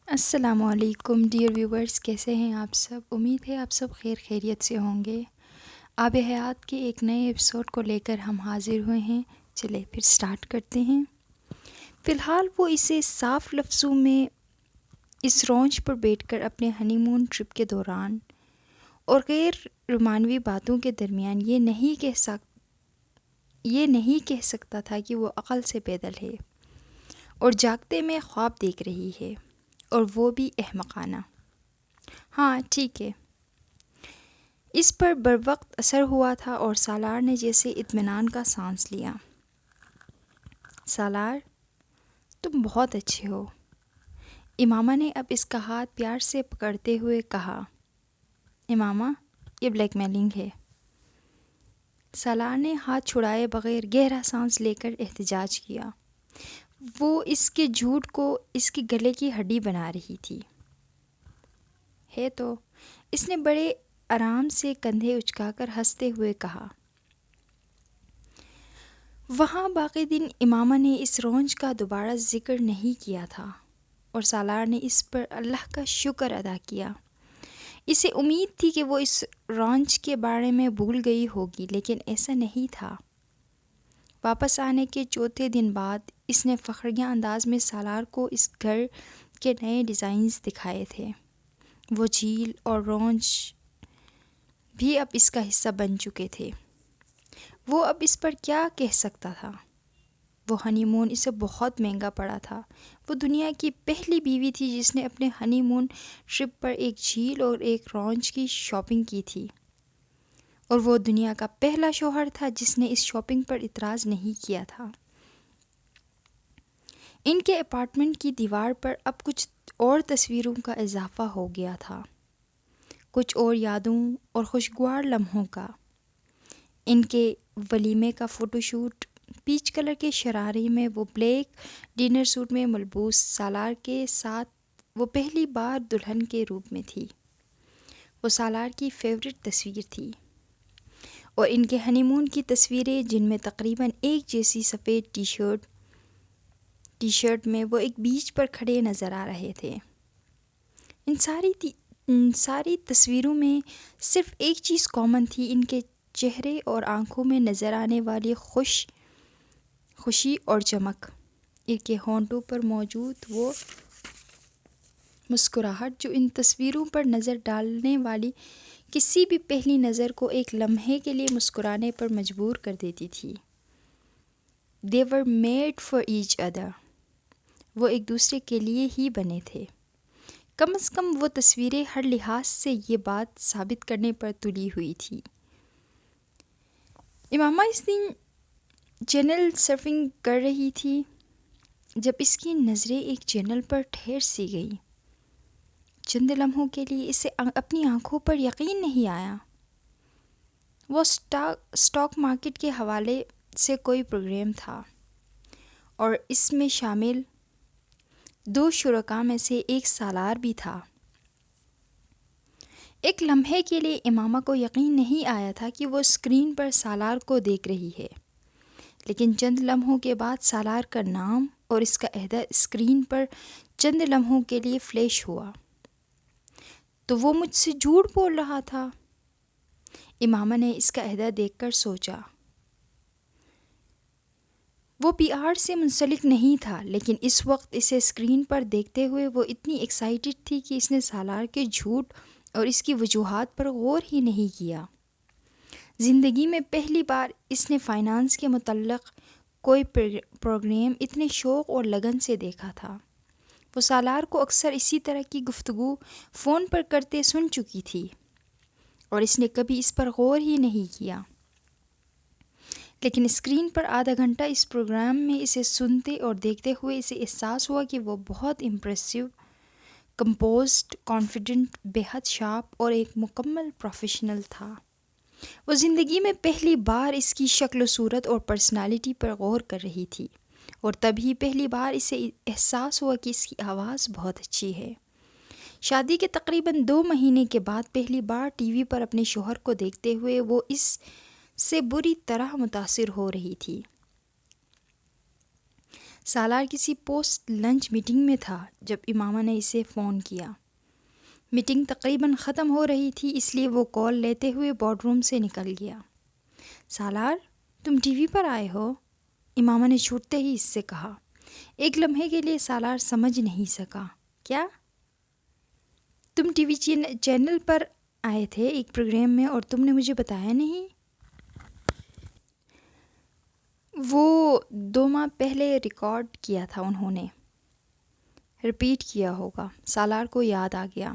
السلام علیکم dear viewers, کیسے ہیں آپ سب؟ امید ہے آپ سب خیر خیریت سے ہوں گے۔ آب حیات کے ایک نئے ایپیسوڈ کو لے کر ہم حاضر ہوئے ہیں۔ چلے پھر سٹارٹ کرتے ہیں۔ فی الحال وہ اسے صاف لفظوں میں اس رونج پر بیٹھ کر اپنے ہنی مون ٹرپ کے دوران اور غیر رومانوی باتوں کے درمیان یہ نہیں کہہ سکتا تھا کہ وہ عقل سے پیدل ہے اور جاگتے میں خواب دیکھ رہی ہے، اور وہ بھی احمقانہ۔ ہاں ٹھیک ہے۔ اس پر بروقت اثر ہوا تھا اور سالار نے جیسے اطمینان کا سانس لیا۔ سالار، تم بہت اچھے ہو، امامہ نے اب اس کا ہاتھ پیار سے پکڑتے ہوئے کہا۔ امامہ، یہ بلیک میلنگ ہے۔ سالار نے ہاتھ چھڑائے بغیر گہرا سانس لے کر احتجاج کیا۔ وہ اس کے جھوٹ کو اس کی گلے کی ہڈی بنا رہی تھی۔ ہے تو، اس نے بڑے آرام سے کندھے اچکا کر ہنستے ہوئے کہا۔ وہاں باقی دن امامہ نے اس رونج کا دوبارہ ذکر نہیں کیا تھا، اور سالار نے اس پر اللہ کا شکر ادا کیا۔ اسے امید تھی کہ وہ اس رونج کے بارے میں بھول گئی ہوگی، لیکن ایسا نہیں تھا۔ واپس آنے کے چوتھے دن بعد اس نے فخریہ انداز میں سالار کو اس گھر کے نئے ڈیزائنز دکھائے تھے۔ وہ جھیل اور رونج بھی اب اس کا حصہ بن چکے تھے۔ وہ اب اس پر کیا کہہ سکتا تھا؟ وہ ہنی مون اسے بہت مہنگا پڑا تھا۔ وہ دنیا کی پہلی بیوی تھی جس نے اپنے ہنی مون ٹرپ پر ایک جھیل اور ایک رونج کی شاپنگ کی تھی، اور وہ دنیا کا پہلا شوہر تھا جس نے اس شاپنگ پر اعتراض نہیں کیا تھا۔ ان کے اپارٹمنٹ کی دیوار پر اب کچھ اور تصویروں کا اضافہ ہو گیا تھا، کچھ اور یادوں اور خوشگوار لمحوں کا۔ ان کے ولیمے کا فوٹو شوٹ، پیچ کلر کے شرارے میں وہ بلیک ڈنر سوٹ میں ملبوس سالار کے ساتھ وہ پہلی بار دلہن کے روپ میں تھی۔ وہ سالار کی فیورٹ تصویر تھی، اور ان کے ہنی مون کی تصویریں جن میں تقریباً ایک جیسی سفید ٹی شرٹ میں وہ ایک بیچ پر کھڑے نظر آ رہے تھے۔ ان ساری تصویروں میں صرف ایک چیز کامن تھی، ان کے چہرے اور آنکھوں میں نظر آنے والی خوشی اور چمک۔ ان کے ہونٹوں پر موجود وہ مسکراہٹ جو ان تصویروں پر نظر ڈالنے والی کسی بھی پہلی نظر کو ایک لمحے کے لیے مسکرانے پر مجبور کر دیتی تھی۔ They were made for each other۔ وہ ایک دوسرے کے لیے ہی بنے تھے۔ کم از کم وہ تصویریں ہر لحاظ سے یہ بات ثابت کرنے پر تلی ہوئی تھی۔ امامہ اس دن چینل سرفنگ کر رہی تھی جب اس کی نظریں ایک چینل پر ٹھہر سی گئی۔ چند لمحوں کے لیے اسے اپنی آنکھوں پر یقین نہیں آیا۔ وہ اسٹاک مارکیٹ کے حوالے سے کوئی پروگرام تھا، اور اس میں شامل 2 شرکاء میں سے ایک سالار بھی تھا۔ ایک لمحے کے لیے امامہ کو یقین نہیں آیا تھا کہ وہ اسکرین پر سالار کو دیکھ رہی ہے، لیکن چند لمحوں کے بعد سالار کا نام اور اس کا عہدہ اسکرین پر چند لمحوں کے لیے فلیش ہوا۔ تو وہ مجھ سے جھوٹ بول رہا تھا، امامہ نے اس کا عہدہ دیکھ کر سوچا۔ وہ پی آر سے منسلک نہیں تھا، لیکن اس وقت اسے اسکرین پر دیکھتے ہوئے وہ اتنی ایکسائٹڈ تھی کہ اس نے سالار کے جھوٹ اور اس کی وجوہات پر غور ہی نہیں کیا۔ زندگی میں پہلی بار اس نے فائنانس کے متعلق کوئی پروگرام اتنے شوق اور لگن سے دیکھا تھا۔ وہ سالار کو اکثر اسی طرح کی گفتگو فون پر کرتے سن چکی تھی، اور اس نے کبھی اس پر غور ہی نہیں کیا۔ لیکن اسکرین پر آدھا گھنٹہ اس پروگرام میں اسے سنتے اور دیکھتے ہوئے اسے احساس ہوا کہ وہ بہت امپریسو، کمپوزڈ، کانفیڈنٹ، بے حد شارپ اور ایک مکمل پروفیشنل تھا۔ وہ زندگی میں پہلی بار اس کی شکل و صورت اور پرسنالٹی پر غور کر رہی تھی، اور تبھی پہلی بار اسے احساس ہوا کہ اس کی آواز بہت اچھی ہے۔ شادی کے تقریباً 2 مہینے کے بعد پہلی بار ٹی وی پر اپنے شوہر کو دیکھتے ہوئے وہ اس سے بری طرح متاثر ہو رہی تھی۔ سالار کسی پوسٹ لنچ میٹنگ میں تھا جب امامہ نے اسے فون کیا۔ میٹنگ تقریباً ختم ہو رہی تھی، اس لیے وہ کال لیتے ہوئے بورڈ روم سے نکل گیا۔ سالار، تم ٹی وی پر آئے ہو؟ امامہ نے چھوٹتے ہی اس سے کہا۔ ایک لمحے کے لیے سالار سمجھ نہیں سکا۔ کیا؟ تم ٹی وی چینل پر آئے تھے ایک پروگرام میں اور تم نے مجھے بتایا نہیں؟ وہ 2 ماہ پہلے ریکارڈ کیا تھا انہوں نے۔ رپیٹ کیا ہوگا۔ سالار کو یاد آ گیا۔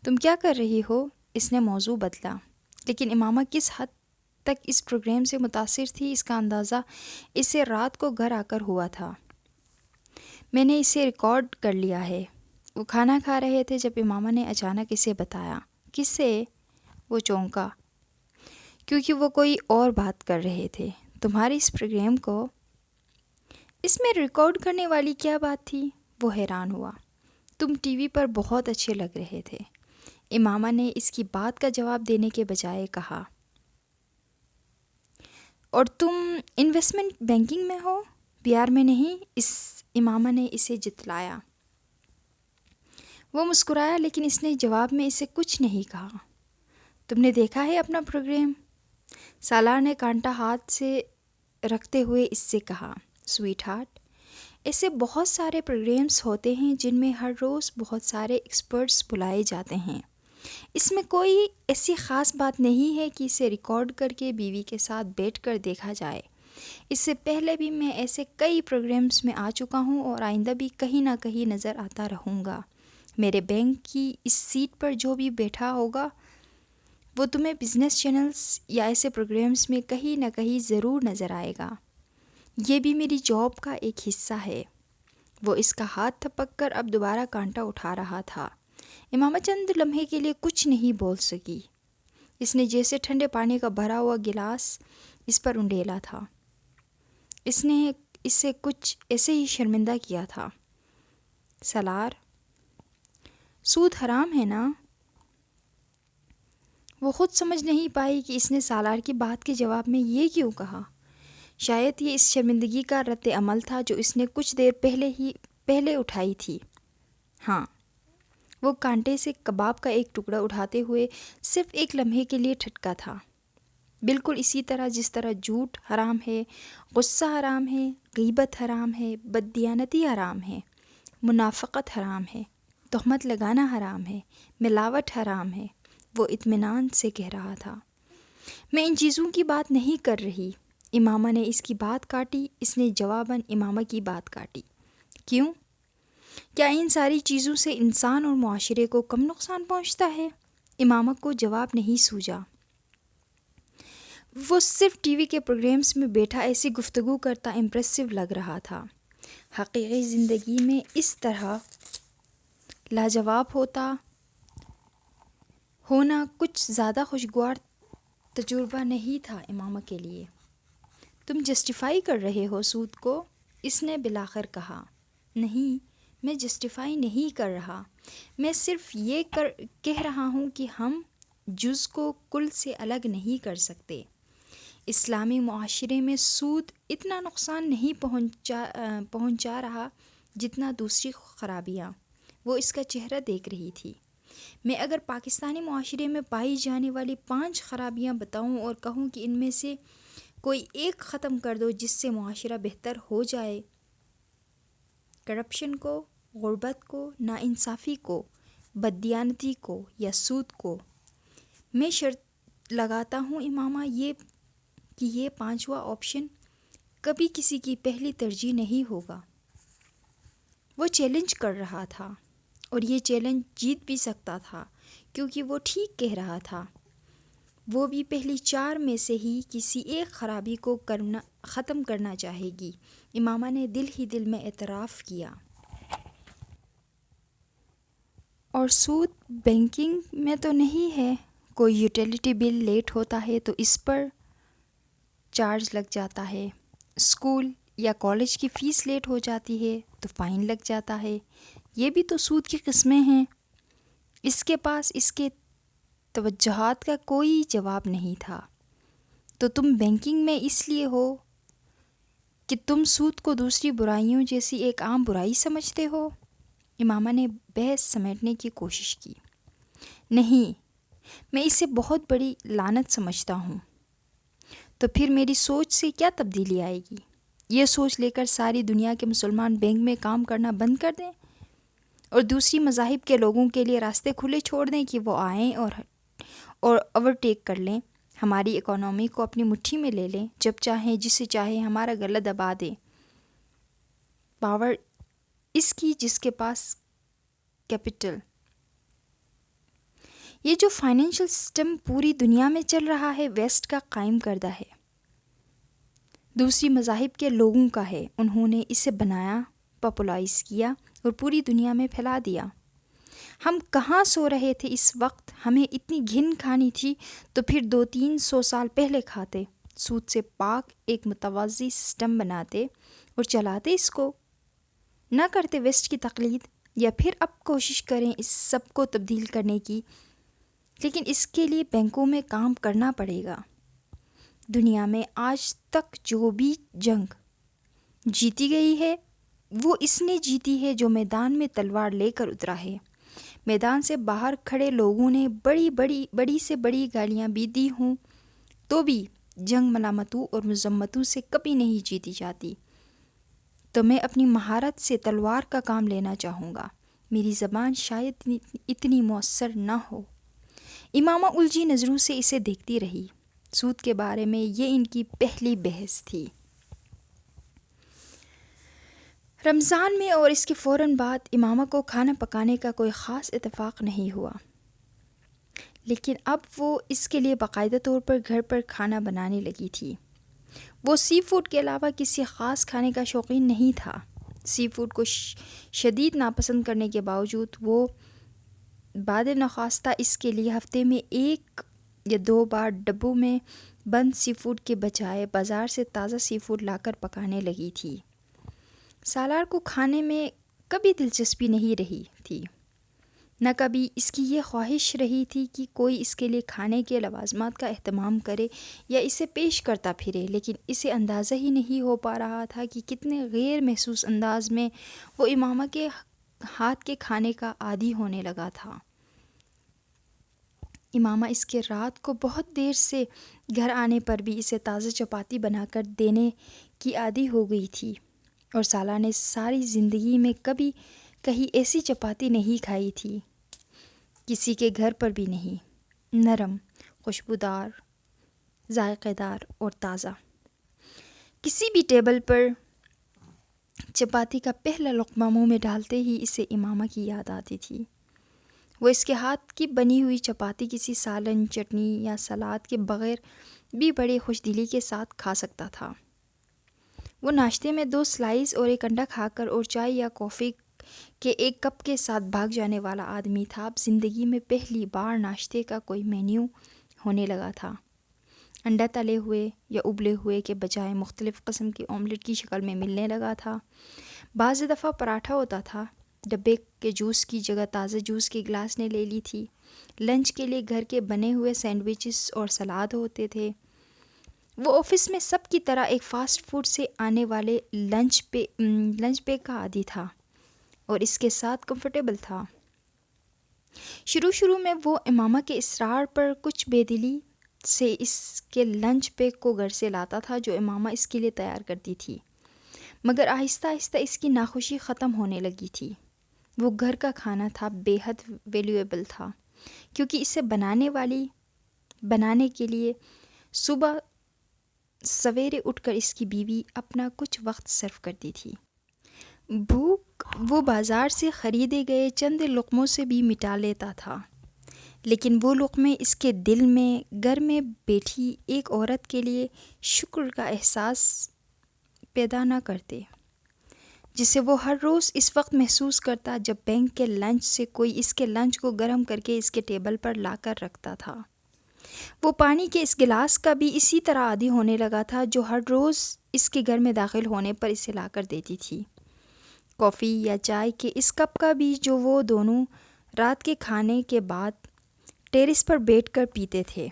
تم کیا کر رہی ہو؟ اس نے موضوع بدلا۔ لیکن امامہ کس حد تک اس پروگرام سے متاثر تھی اس کا اندازہ اسے رات کو گھر آ کر ہوا تھا۔ میں نے اسے ریکارڈ کر لیا ہے۔ وہ کھانا کھا رہے تھے جب امامہ نے اچانک اسے بتایا۔ کس سے؟ وہ چونکا، کیونکہ وہ کوئی اور بات کر رہے تھے۔ تمہارے اس پروگرام کو؟ اس میں ریکارڈ کرنے والی کیا بات تھی؟ وہ حیران ہوا۔ تم ٹی وی پر بہت اچھے لگ رہے تھے۔ امامہ نے اس کی بات کا جواب دینے کے بجائے کہا۔ اور تم انویسٹمنٹ بینکنگ میں ہو، پی آر میں نہیں؟ امامہ نے اسے جتلایا۔ وہ مسکرایا لیکن اس نے جواب میں اسے کچھ نہیں کہا۔ تم نے دیکھا ہے اپنا پروگرام؟ سالار نے کانٹا ہاتھ سے رکھتے ہوئے اس سے کہا۔ سویٹ ہارٹ، ایسے بہت سارے پروگرامز ہوتے ہیں جن میں ہر روز بہت سارے ایکسپرٹس بلائے جاتے ہیں۔ اس میں کوئی ایسی خاص بات نہیں ہے کہ اسے ریکارڈ کر کے بیوی کے ساتھ بیٹھ کر دیکھا جائے۔ اس سے پہلے بھی میں ایسے کئی پروگرامز میں آ چکا ہوں اور آئندہ بھی کہیں نہ کہیں نظر آتا رہوں گا۔ میرے بینک کی اس سیٹ پر جو بھی بیٹھا ہوگا وہ تمہیں بزنس چینلز یا ایسے پروگرامز میں کہیں نہ کہیں ضرور نظر آئے گا۔ یہ بھی میری جاب کا ایک حصہ ہے۔ وہ اس کا ہاتھ تھپک کر اب دوبارہ کانٹا اٹھا رہا تھا۔ امامہ چند لمحے کے لیے کچھ نہیں بول سکی۔ اس نے جیسے ٹھنڈے پانی کا بھرا ہوا گلاس اس پر انڈیلا تھا۔ اس نے اسے کچھ ایسے ہی شرمندہ کیا تھا۔ سالار، سود حرام ہے نا؟ وہ خود سمجھ نہیں پائی کہ اس نے سالار کی بات کے جواب میں یہ کیوں کہا۔ شاید یہ اس شرمندگی کا رد عمل تھا جو اس نے کچھ دیر پہلے اٹھائی تھی۔ ہاں، وہ کانٹے سے کباب کا ایک ٹکڑا اٹھاتے ہوئے صرف ایک لمحے کے لیے ٹھٹکا تھا۔ بالکل اسی طرح جس طرح جھوٹ حرام ہے، غصہ حرام ہے، غیبت حرام ہے، بددیانتی حرام ہے، منافقت حرام ہے، تہمت لگانا حرام ہے، ملاوٹ حرام ہے۔ وہ اطمینان سے کہہ رہا تھا۔ میں ان چیزوں کی بات نہیں کر رہی۔ امامہ نے اس کی بات کاٹی۔ اس نے جواباً امامہ کی بات کاٹی۔ کیوں؟ کیا ان ساری چیزوں سے انسان اور معاشرے کو کم نقصان پہنچتا ہے؟ امامہ کو جواب نہیں سوجا۔ وہ صرف ٹی وی کے پروگرامز میں بیٹھا ایسی گفتگو کرتا امپریسو لگ رہا تھا۔ حقیقی زندگی میں اس طرح لاجواب ہونا کچھ زیادہ خوشگوار تجربہ نہیں تھا امامہ کے لیے۔ تم جسٹیفائی کر رہے ہو سود کو؟ اس نے بالآخر کہا۔ نہیں، میں جسٹیفائی نہیں کر رہا۔ میں صرف یہ کہہ رہا ہوں کہ ہم جز کو کل سے الگ نہیں کر سکتے۔ اسلامی معاشرے میں سود اتنا نقصان نہیں پہنچا رہا جتنا دوسری خرابیاں۔ وہ اس کا چہرہ دیکھ رہی تھی۔ میں اگر پاکستانی معاشرے میں پائی جانے والی 5 خرابیاں بتاؤں اور کہوں کہ ان میں سے کوئی ایک ختم کر دو جس سے معاشرہ بہتر ہو جائے، کرپشن کو، غربت کو، ناانصافی کو، بددیانتی کو یا سود کو، میں شرط لگاتا ہوں امامہ کہ یہ 5واں آپشن کبھی کسی کی پہلی ترجیح نہیں ہوگا۔ وہ چیلنج کر رہا تھا اور یہ چیلنج جیت بھی سکتا تھا کیونکہ وہ ٹھیک کہہ رہا تھا۔ وہ بھی پہلی 4 میں سے ہی کسی ایک خرابی کو ختم کرنا چاہے گی۔ امامہ نے دل ہی دل میں اعتراف کیا۔ اور سود بینکنگ میں تو نہیں ہے؟ کوئی یوٹیلیٹی بل لیٹ ہوتا ہے تو اس پر چارج لگ جاتا ہے۔ اسکول یا کالج کی فیس لیٹ ہو جاتی ہے تو فائن لگ جاتا ہے۔ یہ بھی تو سود کی قسمیں ہیں۔ اس کے پاس اس کے توجہات کا کوئی جواب نہیں تھا۔ تو تم بینکنگ میں اس لیے ہو کہ تم سود کو دوسری برائیوں جیسی ایک عام برائی سمجھتے ہو؟ امامہ نے بحث سمیٹنے کی کوشش کی۔ نہیں، میں اسے بہت بڑی لعنت سمجھتا ہوں۔ تو پھر میری سوچ سے کیا تبدیلی آئے گی؟ یہ سوچ لے کر ساری دنیا کے مسلمان بینک میں کام کرنا بند کر دیں اور دوسری مذاہب کے لوگوں کے لیے راستے کھلے چھوڑ دیں کہ وہ آئیں اور اوورٹیک کر لیں، ہماری اکانومی کو اپنی مٹھی میں لے لیں، جب چاہیں جسے چاہے ہمارا گلا دبا دیں۔ پاور اس کی جس کے پاس کیپٹل۔ یہ جو فائنینشل سسٹم پوری دنیا میں چل رہا ہے ویسٹ کا قائم کردہ ہے، دوسری مذاہب کے لوگوں کا ہے۔ انہوں نے اسے بنایا، پاپولائز کیا اور پوری دنیا میں پھیلا دیا۔ ہم کہاں سو رہے تھے اس وقت؟ ہمیں اتنی گھن کھانی تھی تو پھر 200-300 سال پہلے کھاتے، سود سے پاک ایک متوازی سسٹم بناتے اور چلاتے اس کو، نہ کرتے ویسٹ کی تقلید، یا پھر اب کوشش کریں اس سب کو تبدیل کرنے کی، لیکن اس کے لیے بینکوں میں کام کرنا پڑے گا۔ دنیا میں آج تک جو بھی جنگ جیتی گئی ہے وہ اس نے جیتی ہے جو میدان میں تلوار لے کر اترا ہے۔ میدان سے باہر کھڑے لوگوں نے بڑی سے بڑی گالیاں بھی دی ہوں تو بھی جنگ ملامتوں اور مذمتوں سے کبھی نہیں جیتی جاتی۔ تو میں اپنی مہارت سے تلوار کا کام لینا چاہوں گا، میری زبان شاید اتنی مؤثر نہ ہو۔ امامہ الجھی نظروں سے اسے دیکھتی رہی۔ سود کے بارے میں یہ ان کی پہلی بحث تھی۔ رمضان میں اور اس کے فوراً بعد امامہ کو کھانا پکانے کا کوئی خاص اتفاق نہیں ہوا، لیکن اب وہ اس کے لیے باقاعدہ طور پر گھر پر کھانا بنانے لگی تھی۔ وہ سی فوڈ کے علاوہ کسی خاص کھانے کا شوقین نہیں تھا۔ سی فوڈ کو شدید ناپسند کرنے کے باوجود وہ بعد نخواستہ اس کے لیے ہفتے میں 1 یا 2 بار ڈبوں میں بند سی فوڈ کے بجائے بازار سے تازہ سی فوڈ لا کر پکانے لگی تھی۔ سالار کو کھانے میں کبھی دلچسپی نہیں رہی تھی، نہ کبھی اس کی یہ خواہش رہی تھی کہ کوئی اس کے لیے کھانے کے لوازمات کا اہتمام کرے یا اسے پیش کرتا پھرے، لیکن اسے اندازہ ہی نہیں ہو پا رہا تھا کہ کتنے غیر محسوس انداز میں وہ امامہ کے ہاتھ کے کھانے کا عادی ہونے لگا تھا۔ امامہ اس کے رات کو بہت دیر سے گھر آنے پر بھی اسے تازہ چپاتی بنا کر دینے کی عادی ہو گئی تھی، اور سالار نے ساری زندگی میں کبھی کہیں ایسی چپاتی نہیں کھائی تھی، کسی کے گھر پر بھی نہیں۔ نرم، خوشبودار، ذائقہ دار اور تازہ۔ کسی بھی ٹیبل پر چپاتی کا پہلا لقمہ منہ میں ڈالتے ہی اسے امامہ کی یاد آتی تھی۔ وہ اس کے ہاتھ کی بنی ہوئی چپاتی کسی سالن، چٹنی یا سلاد کے بغیر بھی بڑے خوش دلی کے ساتھ کھا سکتا تھا۔ وہ ناشتے میں 2 سلائس اور 1 انڈا کھا کر اور چائے یا کافی کے 1 کپ کے ساتھ بھاگ جانے والا آدمی تھا۔ اب زندگی میں پہلی بار ناشتے کا کوئی مینیو ہونے لگا تھا۔ انڈا تلے ہوئے یا ابلے ہوئے کے بجائے مختلف قسم کی آملیٹ کی شکل میں ملنے لگا تھا۔ بعض دفعہ پراٹھا ہوتا تھا۔ ڈبے کے جوس کی جگہ تازہ جوس کی گلاس نے لے لی تھی۔ لنچ کے لیے گھر کے بنے ہوئے سینڈوچز اور سلاد ہوتے تھے۔ وہ آفس میں سب کی طرح ایک فاسٹ فوڈ سے آنے والے لنچ پیک کا عادی تھا اور اس کے ساتھ کمفرٹیبل تھا۔ شروع میں وہ امامہ کے اصرار پر کچھ بے دلی سے اس کے لنچ پیک کو گھر سے لاتا تھا جو امامہ اس کے لیے تیار کرتی تھی، مگر آہستہ آہستہ اس کی ناخوشی ختم ہونے لگی تھی۔ وہ گھر کا کھانا تھا بے حد ویلیویبل تھا، کیونکہ اسے بنانے کے لیے صبح سویرے اٹھ کر اس کی بیوی اپنا کچھ وقت صرف کرتی تھی۔ بھوک وہ بازار سے خریدے گئے چند لقموں سے بھی مٹا لیتا تھا، لیکن وہ لقمے اس کے دل میں گھر میں بیٹھی ایک عورت کے لیے شکر کا احساس پیدا نہ کرتے، جسے وہ ہر روز اس وقت محسوس کرتا جب بینک کے لنچ سے کوئی اس کے لنچ کو گرم کر کے اس کے ٹیبل پر لا کر رکھتا تھا۔ وہ پانی کے اس گلاس کا بھی اسی طرح عادی ہونے لگا تھا جو ہر روز اس کے گھر میں داخل ہونے پر اسے لا کر دیتی تھی۔ کافی یا چائے کے اس کپ کا بھی جو وہ دونوں رات کے کھانے کے بعد ٹیرس پر بیٹھ کر پیتے تھے،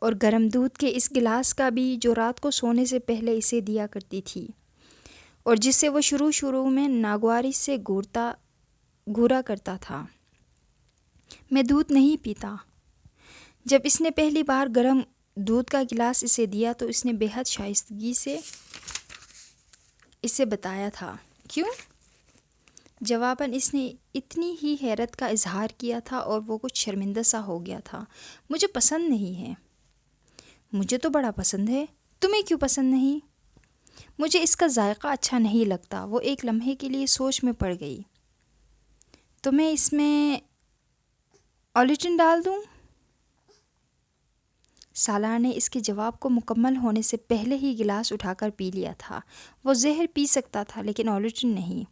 اور گرم دودھ کے اس گلاس کا بھی جو رات کو سونے سے پہلے اسے دیا کرتی تھی اور جس سے وہ شروع میں ناگواری سے گھورا کرتا تھا۔ میں دودھ نہیں پیتا۔ جب اس نے پہلی بار گرم دودھ کا گلاس اسے دیا تو اس نے بے حد شائستگی سے اسے بتایا تھا۔ کیوں؟ جواباً اس نے اتنی ہی حیرت کا اظہار کیا تھا اور وہ کچھ شرمندہ سا ہو گیا تھا۔ مجھے پسند نہیں ہے۔ مجھے تو بڑا پسند ہے۔ تمہیں کیوں پسند نہیں؟ مجھے اس کا ذائقہ اچھا نہیں لگتا۔ وہ ایک لمحے کے لیے سوچ میں پڑ گئی۔ تو میں اس میں اولیٹن ڈال دوں؟ سالار نے اس کے جواب کو مکمل ہونے سے پہلے ہی گلاس اٹھا کر پی لیا تھا۔ وہ زہر پی سکتا تھا لیکن اولیٹن نہیں،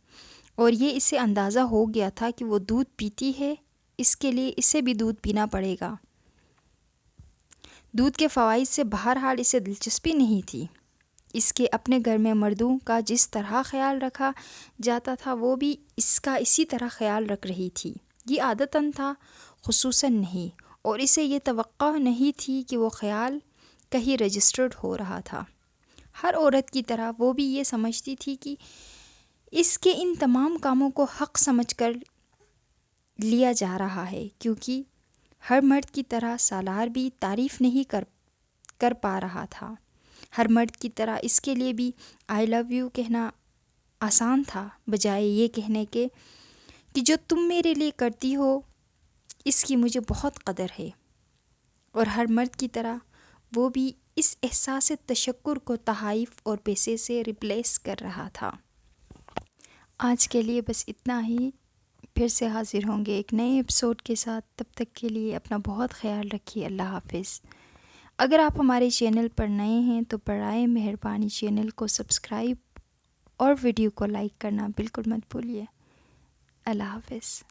اور یہ اسے اندازہ ہو گیا تھا کہ وہ دودھ پیتی ہے، اس کے لیے اسے بھی دودھ پینا پڑے گا۔ دودھ کے فوائد سے بہرحال اسے دلچسپی نہیں تھی۔ اس کے اپنے گھر میں مردوں کا جس طرح خیال رکھا جاتا تھا وہ بھی اس کا اسی طرح خیال رکھ رہی تھی۔ یہ عادتاً تھا، خصوصاً نہیں، اور اسے یہ توقع نہیں تھی کہ وہ خیال کہیں رجسٹرڈ ہو رہا تھا۔ ہر عورت کی طرح وہ بھی یہ سمجھتی تھی کہ اس کے ان تمام کاموں کو حق سمجھ کر لیا جا رہا ہے، کیونکہ ہر مرد کی طرح سالار بھی تعریف نہیں کر پا رہا تھا۔ ہر مرد کی طرح اس کے لیے بھی آئی لو یو کہنا آسان تھا، بجائے یہ کہنے کے کہ جو تم میرے لیے کرتی ہو اس کی مجھے بہت قدر ہے۔ اور ہر مرد کی طرح وہ بھی اس احساس تشکر کو تحائف اور پیسے سے ریپلیس کر رہا تھا۔ آج کے لیے بس اتنا ہی۔ پھر سے حاضر ہوں گے ایک نئے ایپیسوڈ کے ساتھ۔ تب تک کے لیے اپنا بہت خیال رکھیے۔ اللہ حافظ۔ اگر آپ ہمارے چینل پر نئے ہیں تو برائے مہربانی چینل کو سبسکرائب اور ویڈیو کو لائک کرنا بالکل مت بھولیے۔ اللہ حافظ۔